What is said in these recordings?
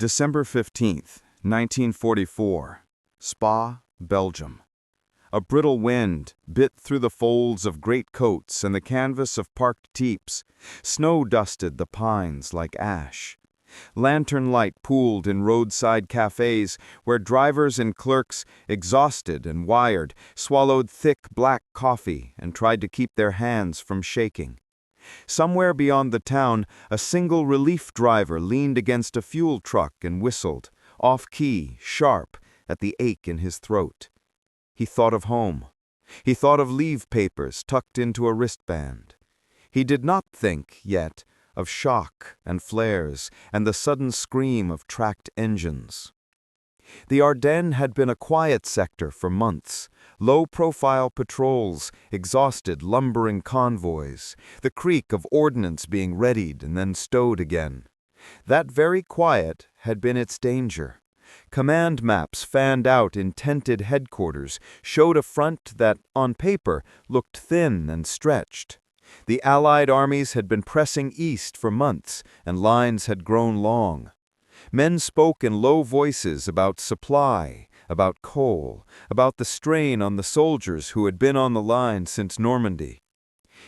December 15th, 1944, Spa, Belgium. A brittle wind bit through the folds of greatcoats and the canvas of parked jeeps. Snow dusted the pines like ash. Lantern light pooled in roadside cafes where drivers and clerks, exhausted and wired, swallowed thick black coffee and tried to keep their hands from shaking. Somewhere beyond the town, a single relief driver leaned against a fuel truck and whistled, off-key, sharp, at the ache in his throat. He thought of home. He thought of leave papers tucked into a wristband. He did not think, yet, of shock and flares and the sudden scream of tracked engines. The Ardennes had been a quiet sector for months. Low-profile patrols, exhausted lumbering convoys, the creak of ordnance being readied and then stowed again. That very quiet had been its danger. Command maps fanned out in tented headquarters showed a front that, on paper, looked thin and stretched. The Allied armies had been pressing east for months, and lines had grown long. Men spoke in low voices about supply, about coal, about the strain on the soldiers who had been on the line since Normandy.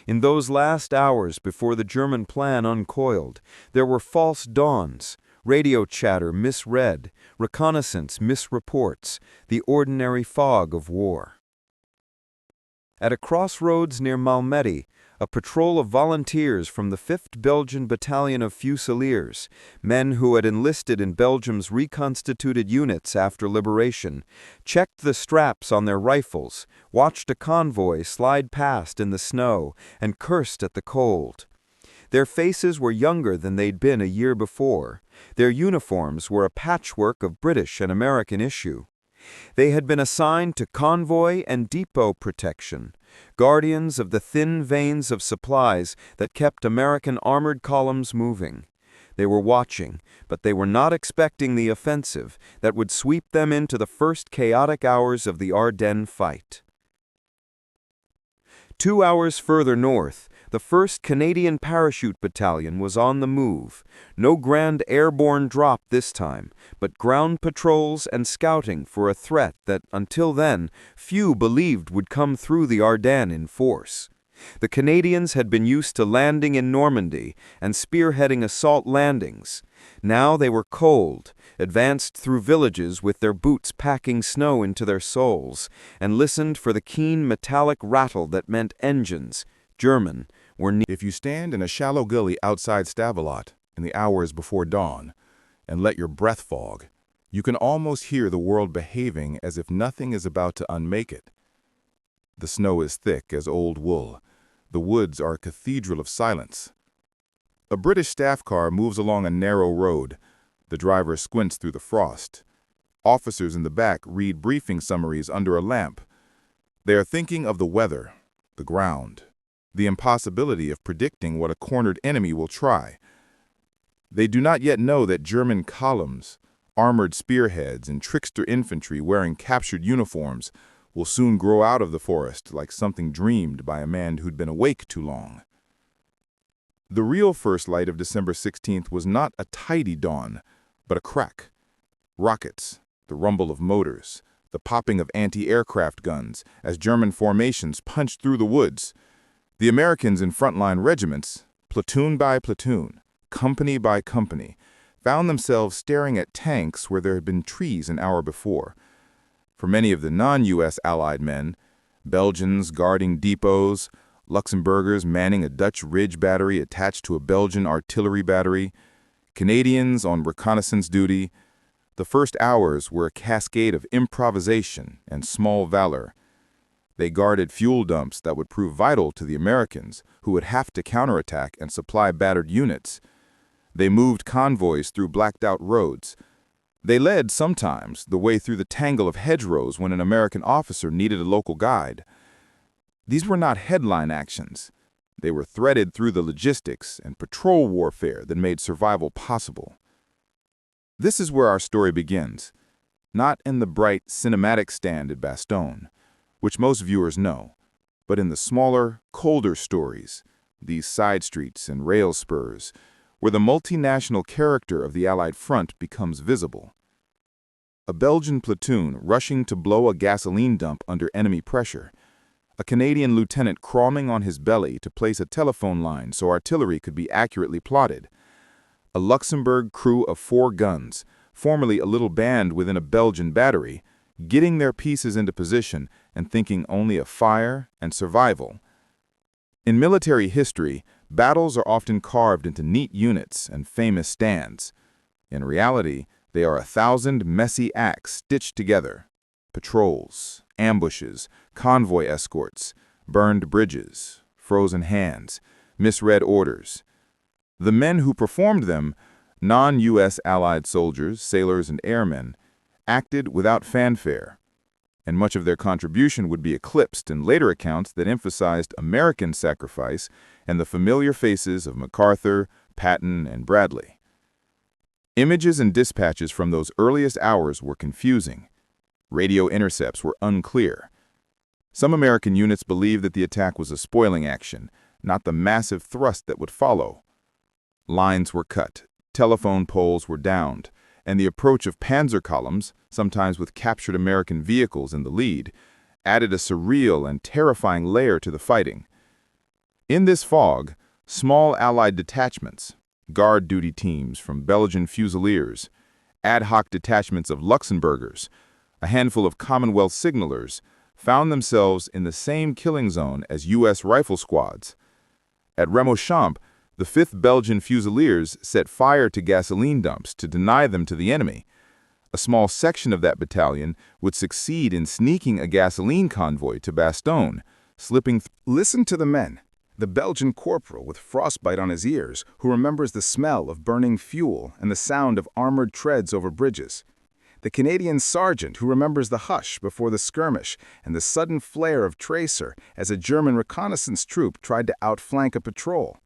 In those last hours before the German plan uncoiled, there were false dawns, radio chatter misread, reconnaissance misreports, the ordinary fog of war. At a crossroads near Malmedy, a patrol of volunteers from the 5th Belgian Battalion of Fusiliers, men who had enlisted in Belgium's reconstituted units after liberation, checked the straps on their rifles, watched a convoy slide past in the snow, and cursed at the cold. Their faces were younger than they'd been a year before. Their uniforms were a patchwork of British and American issue. They had been assigned to convoy and depot protection, guardians of the thin veins of supplies that kept American armored columns moving. They were watching, but they were not expecting the offensive that would sweep them into the first chaotic hours of the Ardennes fight. 2 hours further north, the 1st Canadian Parachute Battalion was on the move. No grand airborne drop this time, but ground patrols and scouting for a threat that, until then, few believed would come through the Ardennes in force. The Canadians had been used to landing in Normandy and spearheading assault landings. Now they were cold, advanced through villages with their boots packing snow into their soles, and listened for the keen metallic rattle that meant engines, German, were near. If you stand in a shallow gully outside Stavelot in the hours before dawn and let your breath fog, you can almost hear the world behaving as if nothing is about to unmake it. The snow is thick as old wool. The woods are a cathedral of silence. A British staff car moves along a narrow road. The driver squints through the frost. Officers in the back read briefing summaries under a lamp. They are thinking of the weather, the ground, the impossibility of predicting what a cornered enemy will try. They do not yet know that German columns, armored spearheads, and trickster infantry wearing captured uniforms will soon grow out of the forest like something dreamed by a man who'd been awake too long. The real first light of December 16th was not a tidy dawn, but a crack. Rockets, the rumble of motors, the popping of anti-aircraft guns as German formations punched through the woods. The Americans in frontline regiments, platoon by platoon, company by company, found themselves staring at tanks where there had been trees an hour before. For many of the non-U.S. Allied men, Belgians guarding depots, Luxembourgers manning a Dutch Ridge battery attached to a Belgian artillery battery, Canadians on reconnaissance duty, the first hours were a cascade of improvisation and small valor. They guarded fuel dumps that would prove vital to the Americans, who would have to counterattack and supply battered units. They moved convoys through blacked-out roads. They led, sometimes, the way through the tangle of hedgerows when an American officer needed a local guide. These were not headline actions. They were threaded through the logistics and patrol warfare that made survival possible. This is where our story begins, not in the bright cinematic stand at Bastogne, which most viewers know, but in the smaller, colder stories, these side streets and rail spurs, where the multinational character of the Allied front becomes visible. A Belgian platoon rushing to blow a gasoline dump under enemy pressure. A Canadian lieutenant crawling on his belly to place a telephone line so artillery could be accurately plotted. A Luxembourg crew of 4 guns, formerly a little band within a Belgian battery, getting their pieces into position and thinking only of fire and survival. In military history, battles are often carved into neat units and famous stands. In reality, they are 1,000 messy acts stitched together. Patrols, ambushes, convoy escorts, burned bridges, frozen hands, misread orders. The men who performed them, non-U.S. Allied soldiers, sailors, and airmen, acted without fanfare, and much of their contribution would be eclipsed in later accounts that emphasized American sacrifice and the familiar faces of MacArthur, Patton, and Bradley. Images and dispatches from those earliest hours were confusing. Radio intercepts were unclear. Some American units believed that the attack was a spoiling action, not the massive thrust that would follow. Lines were cut, telephone poles were downed, and the approach of panzer columns, sometimes with captured American vehicles in the lead, added a surreal and terrifying layer to the fighting. In this fog, small Allied detachments, guard duty teams from Belgian Fusiliers, ad hoc detachments of Luxembourgers, a handful of Commonwealth signalers, found themselves in the same killing zone as U.S. rifle squads. At Remochamp, the 5th Belgian Fusiliers set fire to gasoline dumps to deny them to the enemy. A small section of that battalion would succeed in sneaking a gasoline convoy to Bastogne, slipping through. Listen to the men. The Belgian corporal with frostbite on his ears who remembers the smell of burning fuel and the sound of armored treads over bridges. The Canadian sergeant who remembers the hush before the skirmish and the sudden flare of tracer as a German reconnaissance troop tried to outflank a patrol.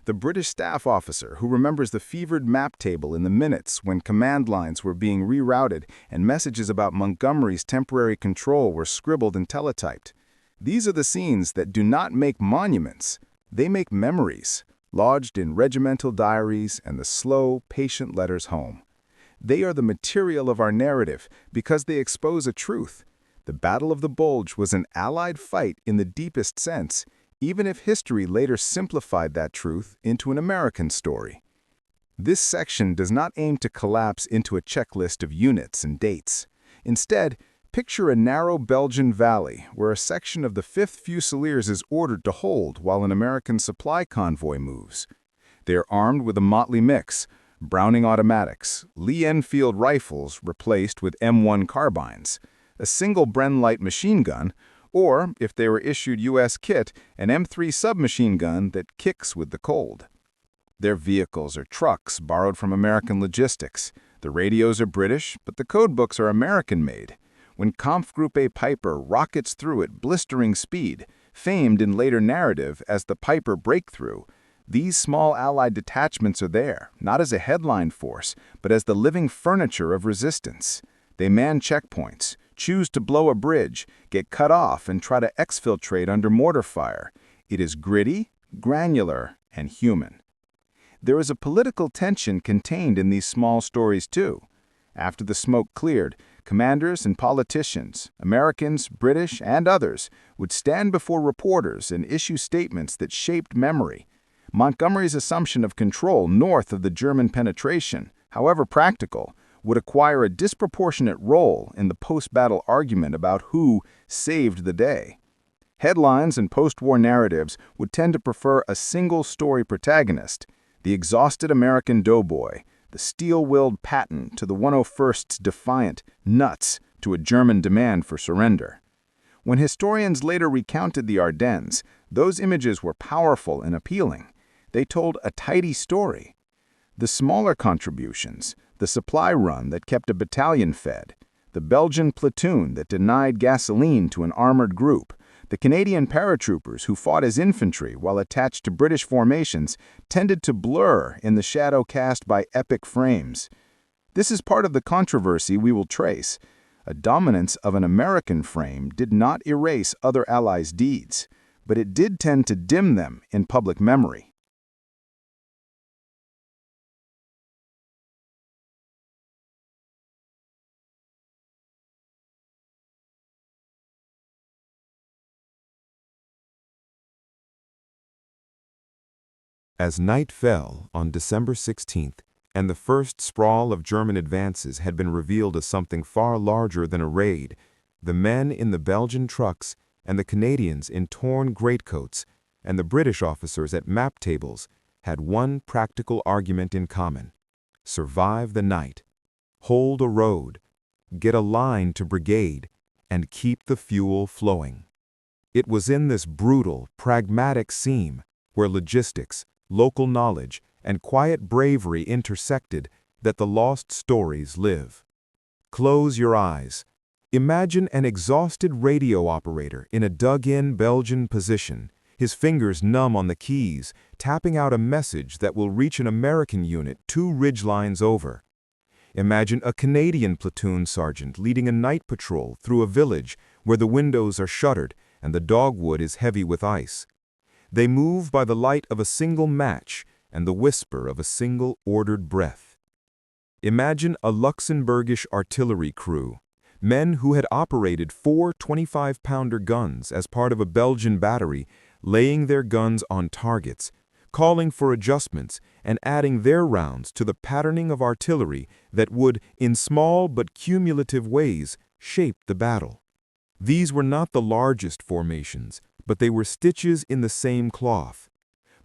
The British staff officer who remembers the fevered map table in the minutes when command lines were being rerouted and messages about Montgomery's temporary control were scribbled and teletyped. These are the scenes that do not make monuments. They make memories, lodged in regimental diaries and the slow, patient letters home. They are the material of our narrative because they expose a truth. The Battle of the Bulge was an Allied fight in the deepest sense, even if history later simplified that truth into an American story. This section does not aim to collapse into a checklist of units and dates. Instead, picture a narrow Belgian valley where a section of the 5th Fusiliers is ordered to hold while an American supply convoy moves. They are armed with a motley mix: Browning automatics, Lee Enfield rifles replaced with M1 carbines, a single Bren light machine gun, or, if they were issued U.S. kit, an M3 submachine gun that kicks with the cold. Their vehicles are trucks borrowed from American logistics. The radios are British, but the codebooks are American-made. When Kampfgruppe Piper rockets through at blistering speed, famed in later narrative as the Piper Breakthrough, these small Allied detachments are there, not as a headline force, but as the living furniture of resistance. They man checkpoints, choose to blow a bridge, get cut off, and try to exfiltrate under mortar fire. It is gritty, granular, and human. There is a political tension contained in these small stories, too. After the smoke cleared, commanders and politicians, Americans, British, and others, would stand before reporters and issue statements that shaped memory. Montgomery's assumption of control north of the German penetration, however practical, would acquire a disproportionate role in the post-battle argument about who saved the day. Headlines and post-war narratives would tend to prefer a single-story protagonist, the exhausted American doughboy, the steel-willed Patton to the 101st's defiant nuts to a German demand for surrender. When historians later recounted the Ardennes, those images were powerful and appealing. They told a tidy story. The smaller contributions, the supply run that kept a battalion fed, the Belgian platoon that denied gasoline to an armored group, the Canadian paratroopers who fought as infantry while attached to British formations tended to blur in the shadow cast by epic frames. This is part of the controversy we will trace. A dominance of an American frame did not erase other Allies' deeds, but it did tend to dim them in public memory. As night fell on December 16th, and the first sprawl of German advances had been revealed as something far larger than a raid, the men in the Belgian trucks and the Canadians in torn greatcoats and the British officers at map tables had one practical argument in common: survive the night, hold a road, get a line to brigade, and keep the fuel flowing. It was in this brutal, pragmatic seam, where logistics, local knowledge, and quiet bravery intersected, that the lost stories live. Close your eyes. Imagine an exhausted radio operator in a dug-in Belgian position, his fingers numb on the keys, tapping out a message that will reach an American unit 2 ridgelines over. Imagine a Canadian platoon sergeant leading a night patrol through a village where the windows are shuttered and the dogwood is heavy with ice. They move by the light of a single match and the whisper of a single ordered breath. Imagine a Luxembourgish artillery crew, men who had operated 4 25-pounder guns as part of a Belgian battery, laying their guns on targets, calling for adjustments, and adding their rounds to the patterning of artillery that would, in small but cumulative ways, shape the battle. These were not the largest formations, but they were stitches in the same cloth.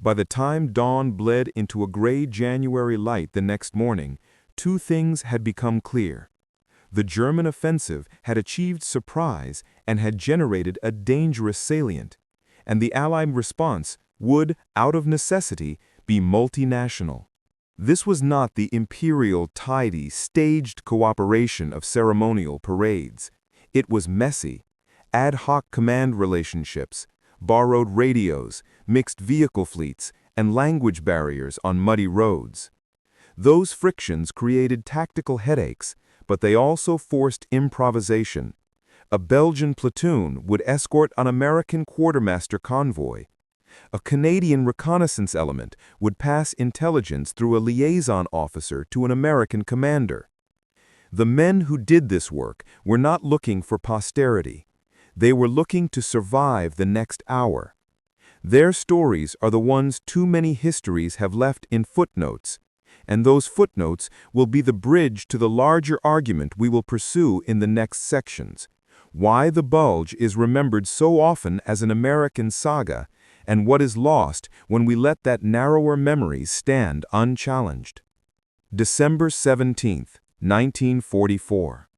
By the time dawn bled into a gray January light the next morning, 2 things had become clear. The German offensive had achieved surprise and had generated a dangerous salient, and the Allied response would, out of necessity, be multinational. This was not the imperial, tidy, staged cooperation of ceremonial parades. It was messy, ad hoc command relationships, borrowed radios, mixed vehicle fleets, and language barriers on muddy roads. Those frictions created tactical headaches, but they also forced improvisation. A Belgian platoon would escort an American quartermaster convoy. A Canadian reconnaissance element would pass intelligence through a liaison officer to an American commander. The men who did this work were not looking for posterity. They were looking to survive the next hour. Their stories are the ones too many histories have left in footnotes, and those footnotes will be the bridge to the larger argument we will pursue in the next sections: why the Bulge is remembered so often as an American saga, and what is lost when we let that narrower memory stand unchallenged. December 17th, 1944.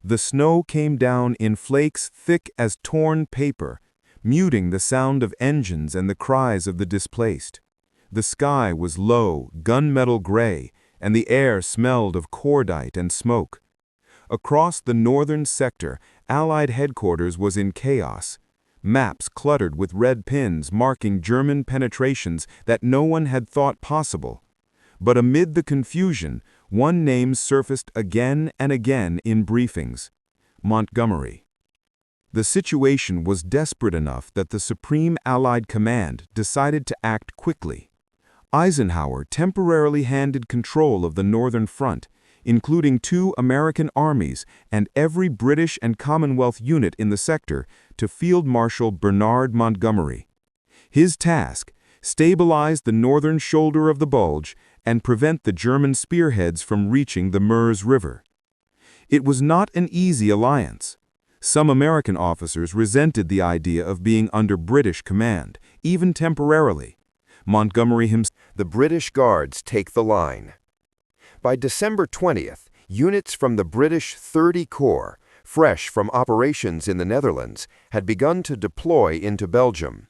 The snow came down in flakes thick as torn paper, muting the sound of engines and the cries of the displaced. The sky was low, gunmetal gray, and the air smelled of cordite and smoke. Across the northern sector, Allied headquarters was in chaos. Maps cluttered with red pins marking German penetrations that no one had thought possible. But amid the confusion, one name surfaced again and again in briefings: Montgomery. The situation was desperate enough that the Supreme Allied Command decided to act quickly. Eisenhower temporarily handed control of the Northern Front, including 2 American armies and every British and Commonwealth unit in the sector, to Field Marshal Bernard Montgomery. His task: stabilize the northern shoulder of the Bulge and prevent the German spearheads from reaching the Meuse River. It was not an easy alliance. Some American officers resented the idea of being under British command, even temporarily. Montgomery himself. The British Guards take the line. By December 20th, units from the British 30 Corps, fresh from operations in the Netherlands, had begun to deploy into Belgium.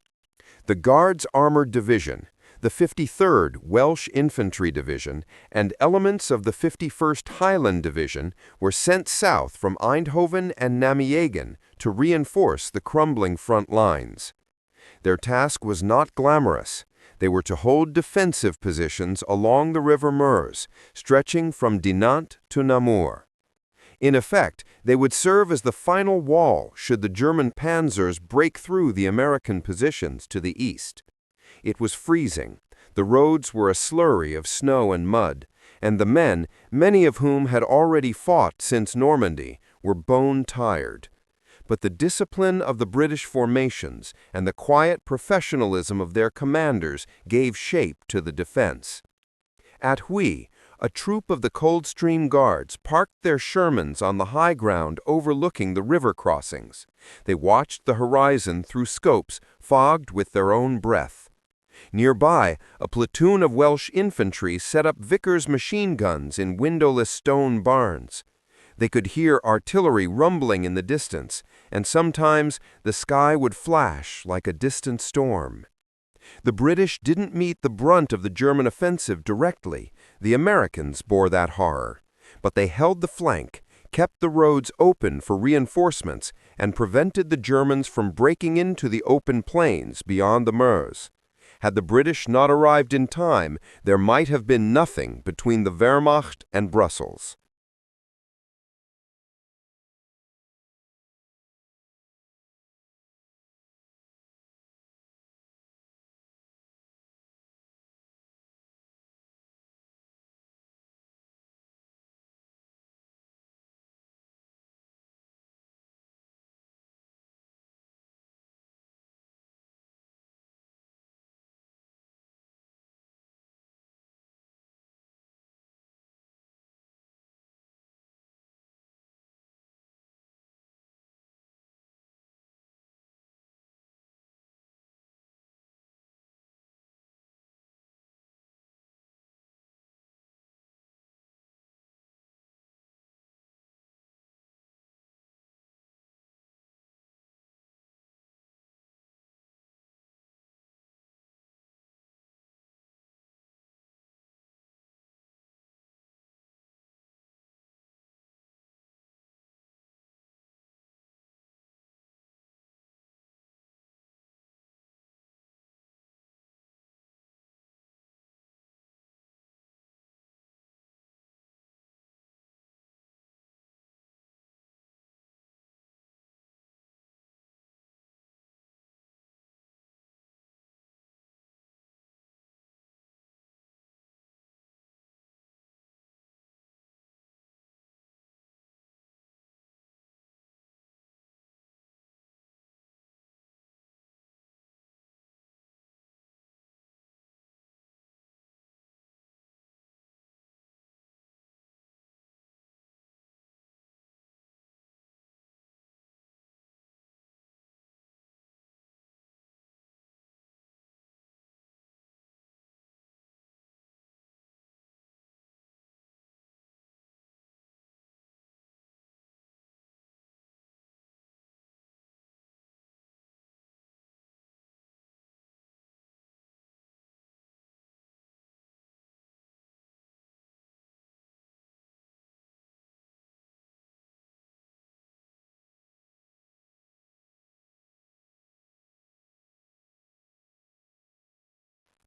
The Guards Armored Division, the 53rd Welsh Infantry Division, and elements of the 51st Highland Division were sent south from Eindhoven and Nijmegen to reinforce the crumbling front lines. Their task was not glamorous. They were to hold defensive positions along the River Meuse, stretching from Dinant to Namur. In effect, they would serve as the final wall should the German panzers break through the American positions to the east. It was freezing. The roads were a slurry of snow and mud, and the men, many of whom had already fought since Normandy, were bone-tired. but the discipline of the British formations and the quiet professionalism of their commanders gave shape to the defense. At Huy, a troop of the Coldstream Guards parked their Shermans on the high ground overlooking the river crossings. They watched the horizon through scopes fogged with their own breath. Nearby, a platoon of Welsh infantry set up Vickers machine guns in windowless stone barns. They could hear artillery rumbling in the distance, and sometimes the sky would flash like a distant storm. The British didn't meet the brunt of the German offensive directly. The Americans bore that horror. But they held the flank, kept the roads open for reinforcements, and prevented the Germans from breaking into the open plains beyond the Meuse. Had the British not arrived in time, there might have been nothing between the Wehrmacht and Brussels.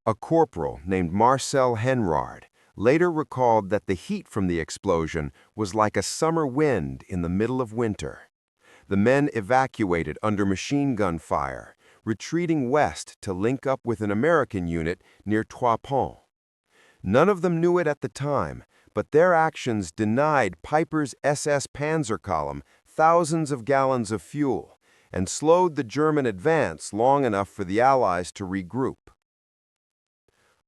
A corporal named Marcel Henrard later recalled that the heat from the explosion was like a summer wind in the middle of winter. The men evacuated under machine gun fire, retreating west to link up with an American unit near Trois Ponts. None of them knew it at the time, but their actions denied Piper's SS Panzer column thousands of gallons of fuel and slowed the German advance long enough for the Allies to regroup.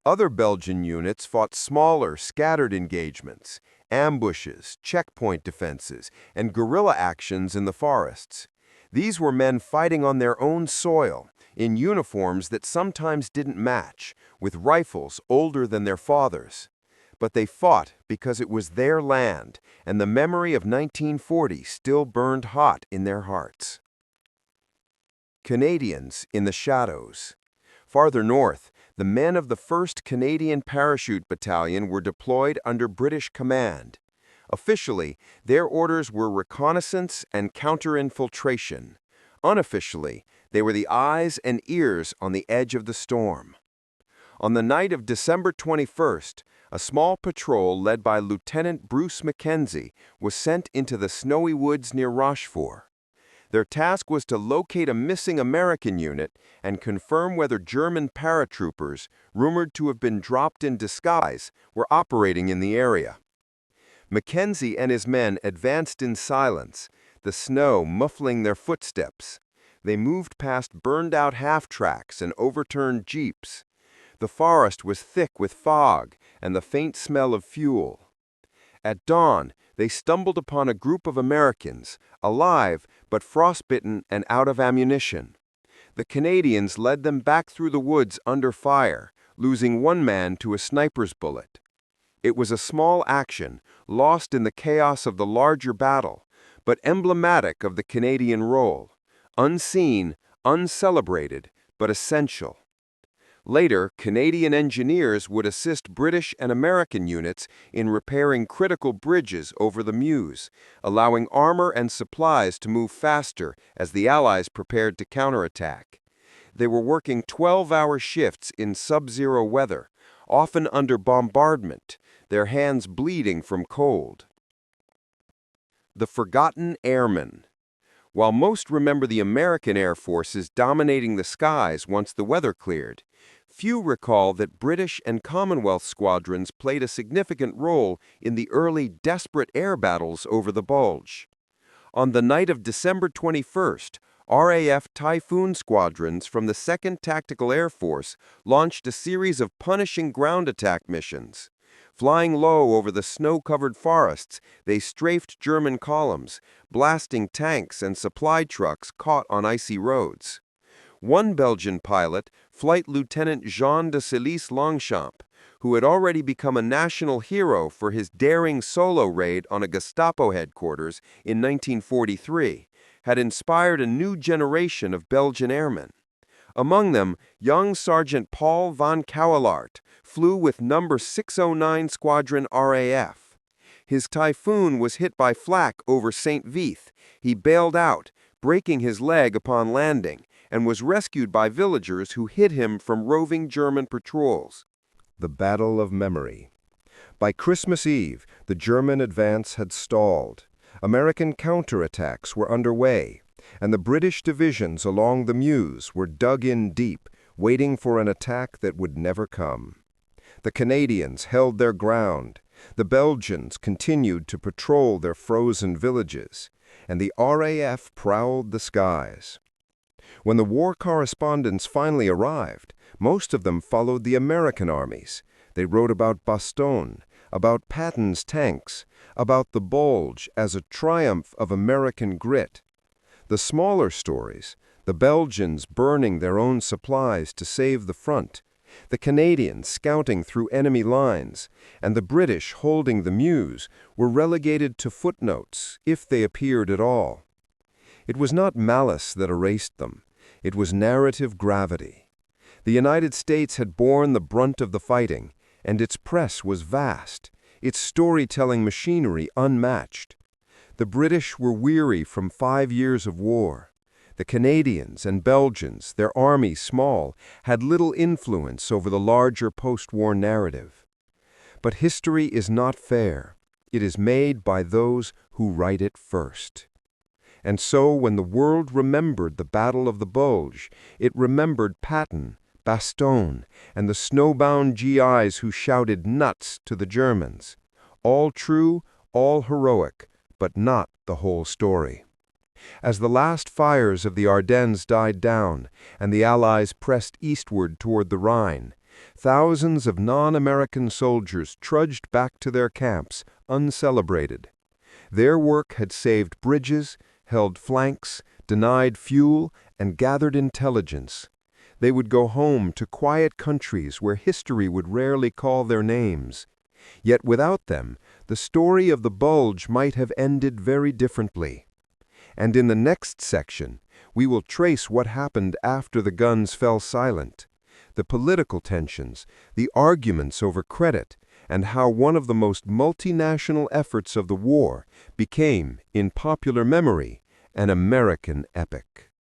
Other Belgian units fought smaller, scattered engagements, ambushes, checkpoint defenses, and guerrilla actions in the forests. These were men fighting on their own soil, in uniforms that sometimes didn't match, with rifles older than their fathers. But they fought because it was their land, and the memory of 1940 still burned hot in their hearts. Canadians in the shadows. Farther north, the men of the 1st Canadian Parachute Battalion were deployed under British command. Officially, their orders were reconnaissance and counterinfiltration. Unofficially, they were the eyes and ears on the edge of the storm. On the night of December 21st, a small patrol led by Lieutenant Bruce Mackenzie was sent into the snowy woods near Rochefort. Their task was to locate a missing American unit and confirm whether German paratroopers, rumored to have been dropped in disguise, were operating in the area. Mackenzie and his men advanced in silence, the the snow muffling their footsteps. They moved past burned-out half-tracks and overturned jeeps. The forest was thick with fog and the faint smell of fuel. At dawn, they stumbled upon a group of Americans, alive but frostbitten and out of ammunition. The Canadians led them back through the woods under fire, losing one man to a sniper's bullet. It was a small action, lost in the chaos of the larger battle, but emblematic of the Canadian role. Unseen, uncelebrated, but essential. Later, Canadian engineers would assist British and American units in repairing critical bridges over the Meuse, allowing armor and supplies to move faster as the Allies prepared to counterattack. They were working 12-hour shifts in sub-zero weather, often under bombardment, their hands bleeding from cold. The Forgotten Airmen. While most remember the American Air Forces dominating the skies once the weather cleared, few recall that British and Commonwealth squadrons played a significant role in the early desperate air battles over the Bulge. On the night of December 21st, RAF Typhoon squadrons from the 2nd Tactical Air Force launched a series of punishing ground attack missions. Flying low over the snow-covered forests, they strafed German columns, blasting tanks and supply trucks caught on icy roads. One Belgian pilot, Flight Lieutenant Jean de Celice Longchamp, who had already become a national hero for his daring solo raid on a Gestapo headquarters in 1943, had inspired a new generation of Belgian airmen. Among them, young Sergeant Paul van Cauwelaert flew with No. 609 Squadron RAF. His Typhoon was hit by flak over St. Vith. He bailed out, breaking his leg upon landing, and was rescued by villagers who hid him from roving German patrols. The Battle of Memory. By Christmas Eve, the German advance had stalled. American counterattacks were underway, and the British divisions along the Meuse were dug in deep, waiting for an attack that would never come. The Canadians held their ground, the Belgians continued to patrol their frozen villages, and the RAF prowled the skies. When the war correspondents finally arrived, most of them followed the American armies. They wrote about Bastogne, about Patton's tanks, about the Bulge as a triumph of American grit. The smaller stories, the Belgians burning their own supplies to save the front, the Canadians scouting through enemy lines, and the British holding the Meuse, were relegated to footnotes, if they appeared at all. It was not malice that erased them. It was narrative gravity. The United States had borne the brunt of the fighting, and its press was vast, its storytelling machinery unmatched. The British were weary from 5 years of war. The Canadians and Belgians, their armies small, had little influence over the larger post-war narrative. But history is not fair. It is made by those who write it first. And so when the world remembered the Battle of the Bulge, it remembered Patton, Bastogne, and the snowbound GIs who shouted nuts to the Germans. All true, all heroic, but not the whole story. As the last fires of the Ardennes died down and the Allies pressed eastward toward the Rhine, thousands of non-American soldiers trudged back to their camps, uncelebrated. Their work had saved bridges, held flanks, denied fuel, and gathered intelligence. They would go home to quiet countries where history would rarely call their names. Yet without them, the story of the Bulge might have ended very differently. And in the next section, we will trace what happened after the guns fell silent, the political tensions, the arguments over credit, and how one of the most multinational efforts of the war became, in popular memory, an American epic.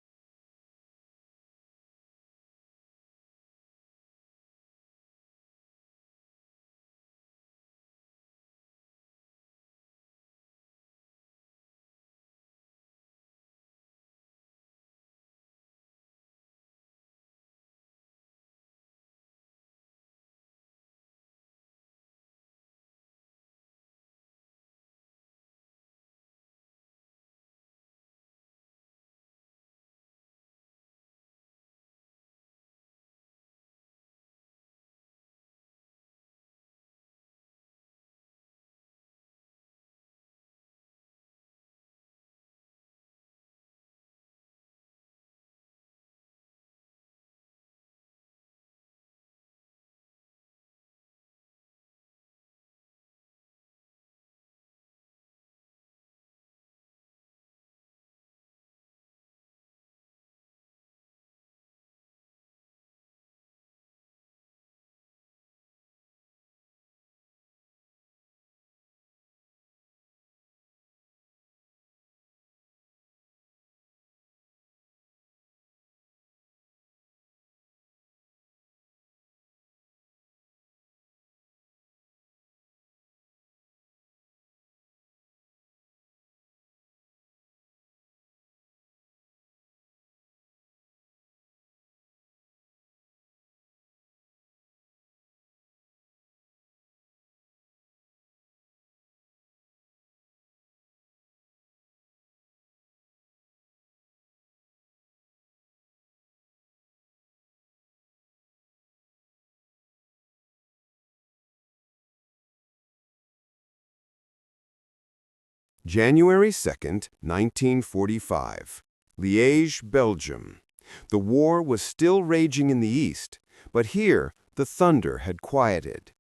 January 2nd, 1945. Liège, Belgium. The war was still raging in the east, but here the thunder had quieted.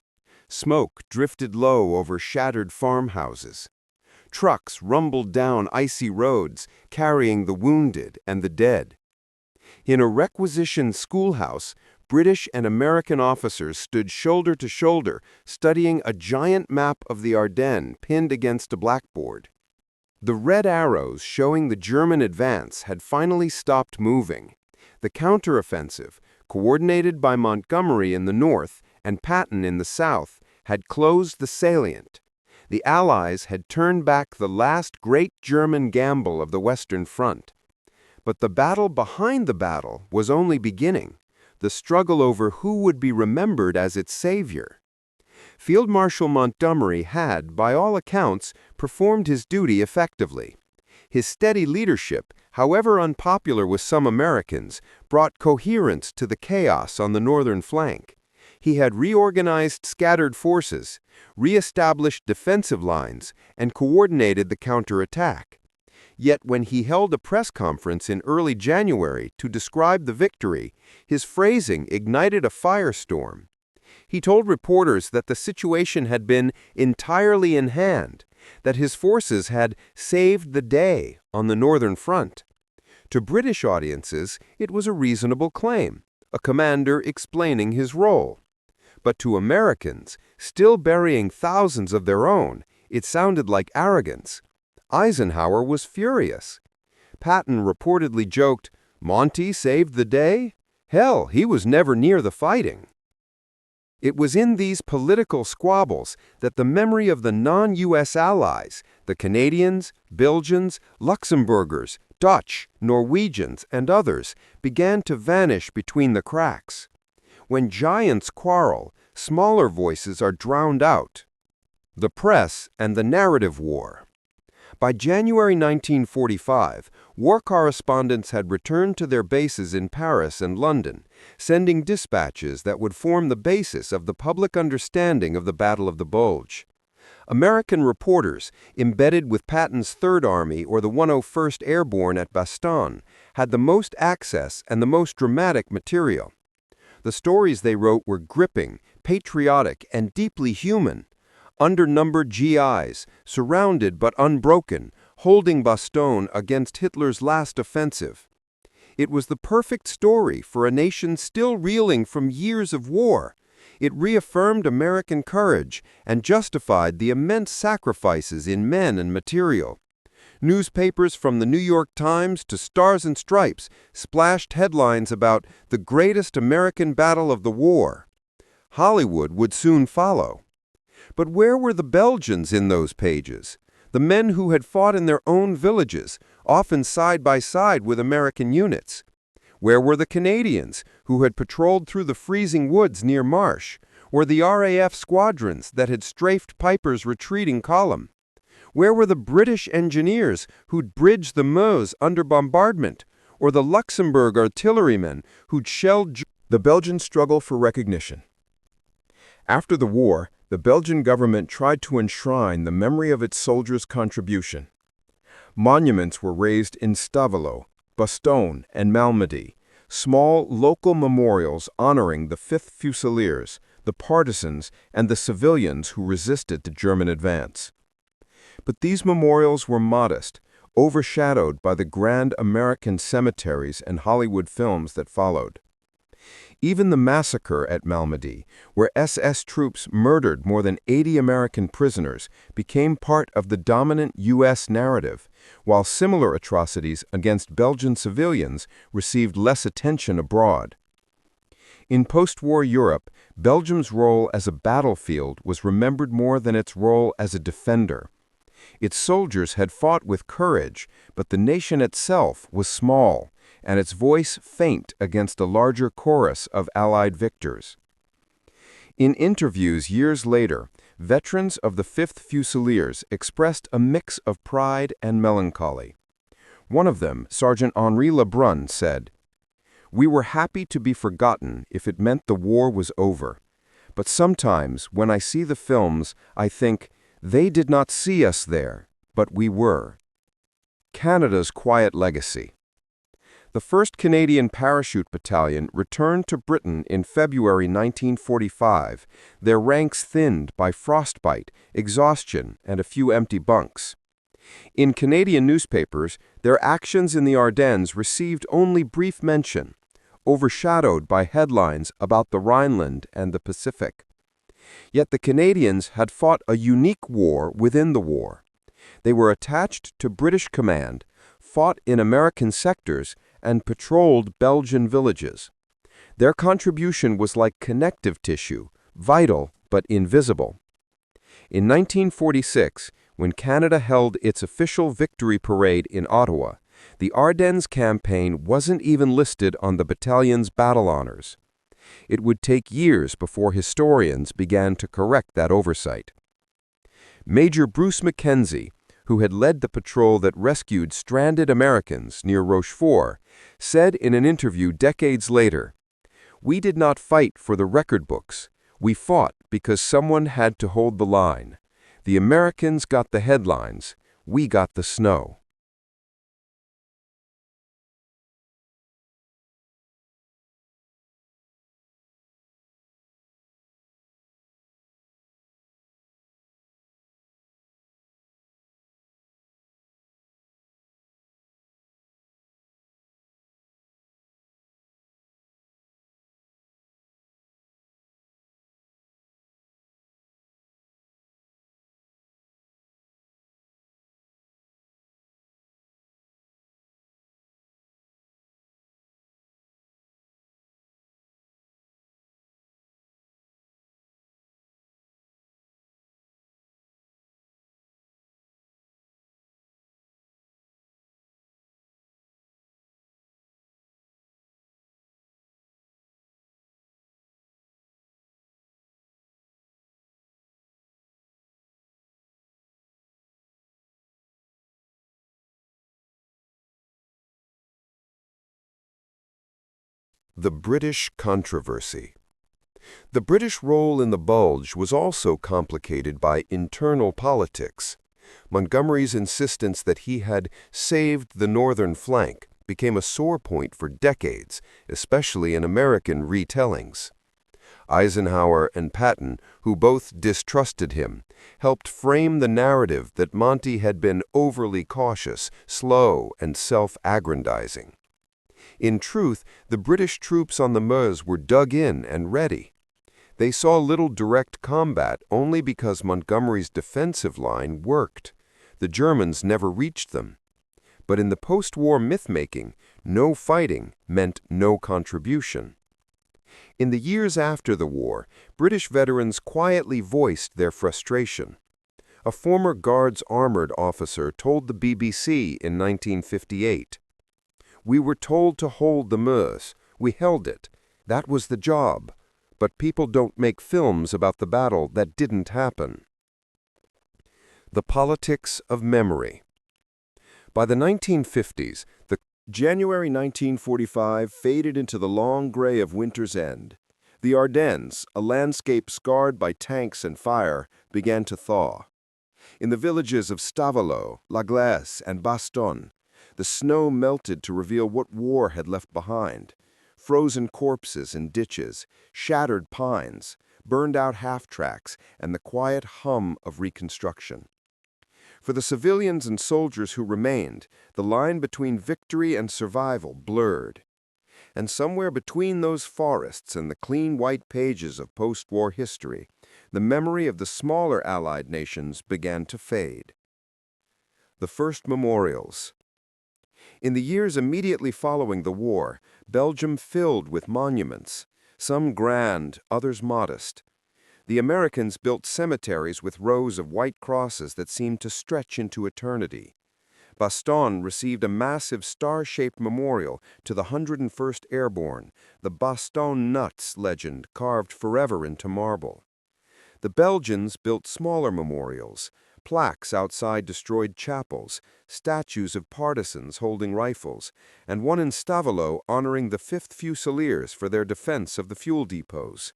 Smoke drifted low over shattered farmhouses. Trucks rumbled down icy roads, carrying the wounded and the dead. In a requisitioned schoolhouse, British and American officers stood shoulder to shoulder, studying a giant map of the Ardennes pinned against a blackboard. The red arrows showing the German advance had finally stopped moving. The counteroffensive, coordinated by Montgomery in the north and Patton in the south, had closed the salient. The Allies had turned back the last great German gamble of the Western Front. But the battle behind the battle was only beginning, the struggle over who would be remembered as its savior. Field Marshal Montgomery had, by all accounts, performed his duty effectively. His steady leadership, however unpopular with some Americans, brought coherence to the chaos on the northern flank. He had reorganized scattered forces, re-established defensive lines, and coordinated the counterattack. Yet when he held a press conference in early January to describe the victory, his phrasing ignited a firestorm. He told reporters that the situation had been entirely in hand, that his forces had saved the day on the northern front. To British audiences, it was a reasonable claim, a commander explaining his role. But to Americans, still burying thousands of their own, it sounded like arrogance. Eisenhower was furious. Patton reportedly joked, "Monty saved the day? Hell, he was never near the fighting." It was in these political squabbles that the memory of the non-U.S. allies, the Canadians, Belgians, Luxembourgers, Dutch, Norwegians, and others, began to vanish between the cracks. When giants quarrel, smaller voices are drowned out. The press and the narrative war. By January 1945, war correspondents had returned to their bases in Paris and London, sending dispatches that would form the basis of the public understanding of the Battle of the Bulge. American reporters, embedded with Patton's Third Army or the 101st Airborne at Bastogne, had the most access and the most dramatic material. The stories they wrote were gripping, patriotic, and deeply human. Undernumbered GIs, surrounded but unbroken, holding Bastogne against Hitler's last offensive. It was the perfect story for a nation still reeling from years of war. It reaffirmed American courage and justified the immense sacrifices in men and material. Newspapers from the New York Times to Stars and Stripes splashed headlines about the greatest American battle of the war. Hollywood would soon follow. But where were the Belgians in those pages? The men who had fought in their own villages, often side by side with American units? Where were the Canadians, who had patrolled through the freezing woods near Marsh, or the RAF squadrons that had strafed Piper's retreating column? Where were the British engineers who'd bridged the Meuse under bombardment, or the Luxembourg artillerymen who'd shelled The Belgian struggle for recognition. After the war, the Belgian government tried to enshrine the memory of its soldiers' contribution. Monuments were raised in Stavelot, Bastogne, and Malmedy, small local memorials honoring the 5th Fusiliers, the partisans, and the civilians who resisted the German advance. But these memorials were modest, overshadowed by the grand American cemeteries and Hollywood films that followed. Even the massacre at Malmedy, where SS troops murdered more than 80 American prisoners, became part of the dominant U.S. narrative, while similar atrocities against Belgian civilians received less attention abroad. In post-war Europe, Belgium's role as a battlefield was remembered more than its role as a defender. Its soldiers had fought with courage, but the nation itself was small, and its voice faint against a larger chorus of Allied victors. In interviews years later, veterans of the 5th Fusiliers expressed a mix of pride and melancholy. One of them, Sergeant Henri Lebrun, said, "We were happy to be forgotten if it meant the war was over. But sometimes, when I see the films, I think, they did not see us there, but we were. Canada's quiet legacy. The 1st Canadian Parachute Battalion returned to Britain in February 1945, their ranks thinned by frostbite, exhaustion, and a few empty bunks. In Canadian newspapers, their actions in the Ardennes received only brief mention, overshadowed by headlines about the Rhineland and the Pacific. Yet the Canadians had fought a unique war within the war. They were attached to British command, fought in American sectors, and patrolled Belgian villages. Their contribution was like connective tissue, vital but invisible. In 1946, when Canada held its official victory parade in Ottawa, the Ardennes campaign wasn't even listed on the battalion's battle honors. It would take years before historians began to correct that oversight. Major Bruce Mackenzie, who had led the patrol that rescued stranded Americans near Rochefort, said in an interview decades later, "We did not fight for the record books. We fought because someone had to hold the line. The Americans got the headlines. We got the snow." The British controversy. The British role in the Bulge was also complicated by internal politics. Montgomery's insistence that he had saved the northern flank became a sore point for decades, especially in American retellings. Eisenhower and Patton, who both distrusted him, helped frame the narrative that Monty had been overly cautious, slow, and self-aggrandizing. In truth, the British troops on the Meuse were dug in and ready. They saw little direct combat only because Montgomery's defensive line worked. The Germans never reached them. But in the post-war myth-making, no fighting meant no contribution. In the years after the war, British veterans quietly voiced their frustration. A former Guards armored officer told the BBC in 1958, "We were told to hold the Meuse. We held it. That was the job. But people don't make films about the battle that didn't happen." The politics of memory. By the 1950s, the January 1945 faded into the long gray of winter's end. The Ardennes, a landscape scarred by tanks and fire, began to thaw. In the villages of Stavelot, La Glace, and Bastogne, the snow melted to reveal what war had left behind. Frozen corpses in ditches, shattered pines, burned-out half-tracks, and the quiet hum of reconstruction. For the civilians and soldiers who remained, the line between victory and survival blurred. And somewhere between those forests and the clean white pages of post-war history, the memory of the smaller Allied nations began to fade. The first memorials. In the years immediately following the war, Belgium filled with monuments, some grand, others modest. The Americans built cemeteries with rows of white crosses that seemed to stretch into eternity. Bastogne received a massive star-shaped memorial to the 101st Airborne, the Bastogne Nuts legend carved forever into marble. The Belgians built smaller memorials, plaques outside destroyed chapels, statues of partisans holding rifles, and one in Stavelot honoring the 5th Fusiliers for their defense of the fuel depots.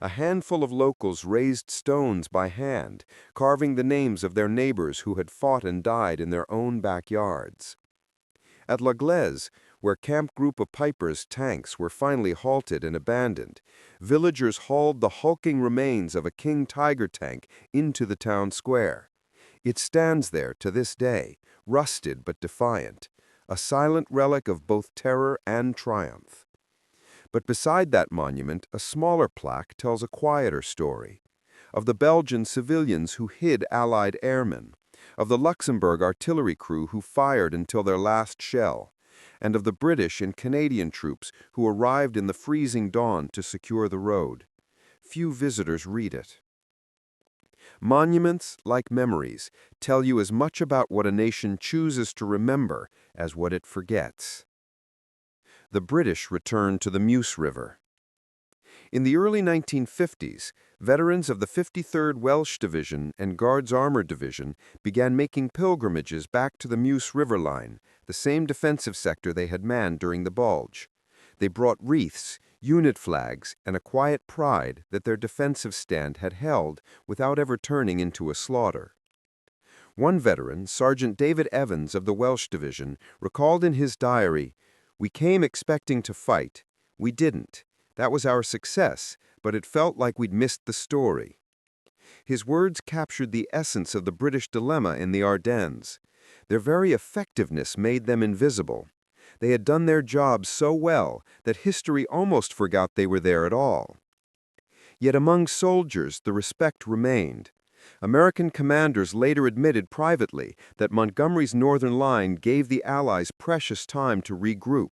A handful of locals raised stones by hand, carving the names of their neighbors who had fought and died in their own backyards. At La Glaise, where Camp Group of Pipers tanks were finally halted and abandoned, villagers hauled the hulking remains of a King Tiger tank into the town square. It stands there to this day, rusted but defiant, a silent relic of both terror and triumph. But beside that monument, a smaller plaque tells a quieter story, of the Belgian civilians who hid Allied airmen, of the Luxembourg artillery crew who fired until their last shell, and of the British and Canadian troops who arrived in the freezing dawn to secure the road. Few visitors read it. Monuments, like memories, tell you as much about what a nation chooses to remember as what it forgets. The British returned to the Meuse River. In the early 1950s, veterans of the 53rd Welsh Division and Guards Armored Division began making pilgrimages back to the Meuse River line, the same defensive sector they had manned during the Bulge. They brought wreaths, unit flags, and a quiet pride that their defensive stand had held without ever turning into a slaughter. One veteran, Sergeant David Evans of the Welsh Division, recalled in his diary, "We came expecting to fight. We didn't. That was our success, but it felt like we'd missed the story." His words captured the essence of the British dilemma in the Ardennes. Their very effectiveness made them invisible. They had done their jobs so well that history almost forgot they were there at all. Yet among soldiers, the respect remained. American commanders later admitted privately that Montgomery's northern line gave the Allies precious time to regroup.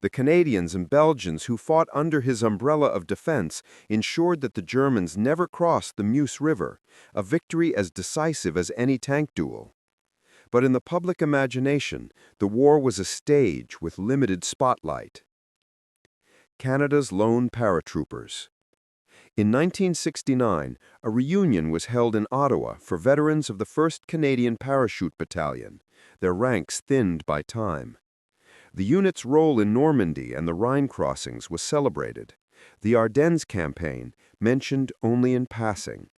The Canadians and Belgians who fought under his umbrella of defense ensured that the Germans never crossed the Meuse River, a victory as decisive as any tank duel. But in the public imagination, the war was a stage with limited spotlight. Canada's lone paratroopers. In 1969, a reunion was held in Ottawa for veterans of the 1st Canadian Parachute Battalion, their ranks thinned by time. The unit's role in Normandy and the Rhine crossings was celebrated, the Ardennes campaign mentioned only in passing.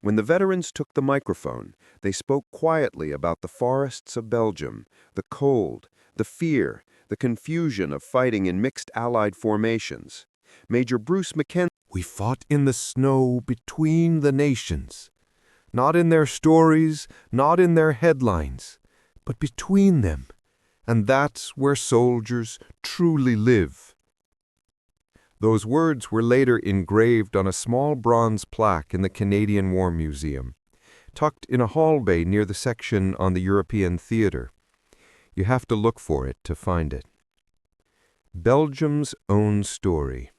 When the veterans took the microphone, they spoke quietly about the forests of Belgium, the cold, the fear, the confusion of fighting in mixed Allied formations. Major Bruce Mackenzie, "We fought in the snow between the nations, not in their stories, not in their headlines, but between them, and that's where soldiers truly live." Those words were later engraved on a small bronze plaque in the Canadian War Museum, tucked in a hall bay near the section on the European theater. You have to look for it to find it. Belgium's own story.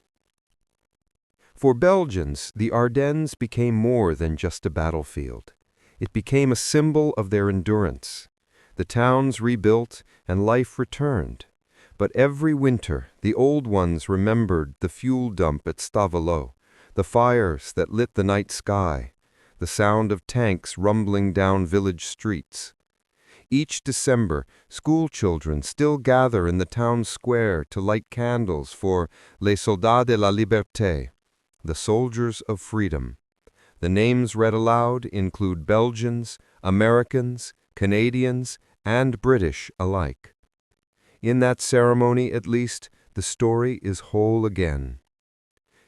For Belgians, the Ardennes became more than just a battlefield. It became a symbol of their endurance. The towns rebuilt and life returned. But every winter, the old ones remembered the fuel dump at Stavelot, the fires that lit the night sky, the sound of tanks rumbling down village streets. Each December, school children still gather in the town square to light candles for Les Soldats de la Liberté, the soldiers of freedom. The names read aloud include Belgians, Americans, Canadians, and British alike. In that ceremony, at least, the story is whole again.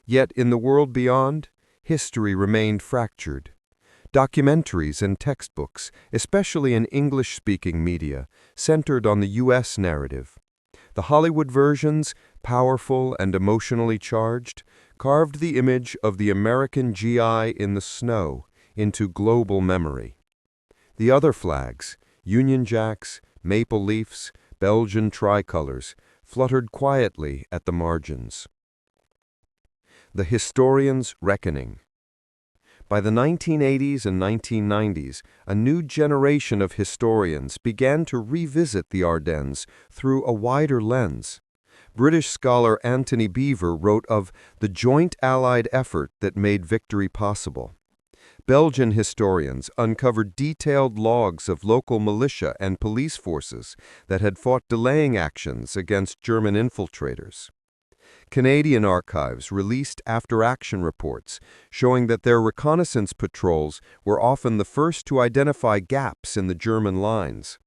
Yet in the world beyond, history remained fractured. Documentaries and textbooks, especially in English-speaking media, centered on the U.S. narrative. The Hollywood versions, powerful and emotionally charged, carved the image of the American GI in the snow into global memory. The other flags, Union Jacks, maple leafs, Belgian tricolors, fluttered quietly at the margins. The historian's reckoning. By the 1980s and 1990s, a new generation of historians began to revisit the Ardennes through a wider lens. British scholar Anthony Beevor wrote of the joint Allied effort that made victory possible. Belgian historians uncovered detailed logs of local militia and police forces that had fought delaying actions against German infiltrators. Canadian archives released after-action reports showing that their reconnaissance patrols were often the first to identify gaps in the German lines.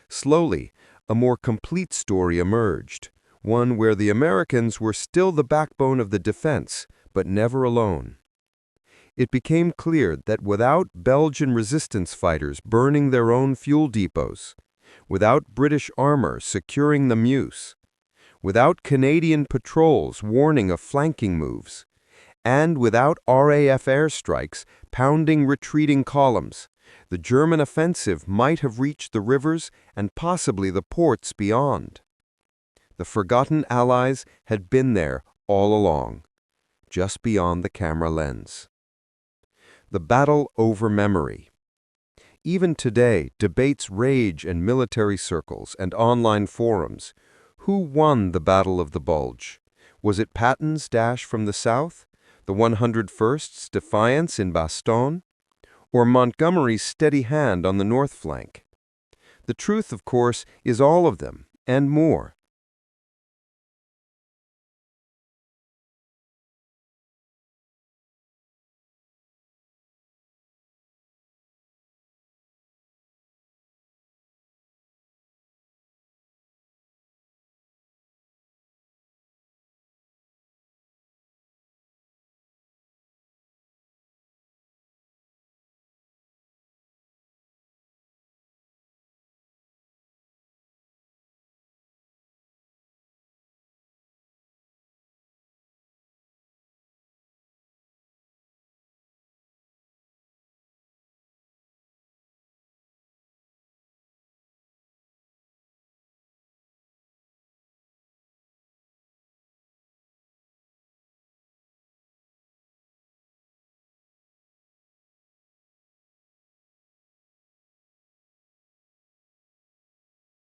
Slowly, a more complete story emerged, one where the Americans were still the backbone of the defense, but never alone. It became clear that without Belgian resistance fighters burning their own fuel depots, without British armor securing the Meuse, without Canadian patrols warning of flanking moves, and without RAF airstrikes pounding retreating columns, the German offensive might have reached the rivers and possibly the ports beyond. The forgotten Allies had been there all along, just beyond the camera lens. The battle over memory. Even today, debates rage in military circles and online forums. Who won the Battle of the Bulge? Was it Patton's dash from the south, the 101st's defiance in Bastogne, or Montgomery's steady hand on the north flank? The truth, of course, is all of them, and more.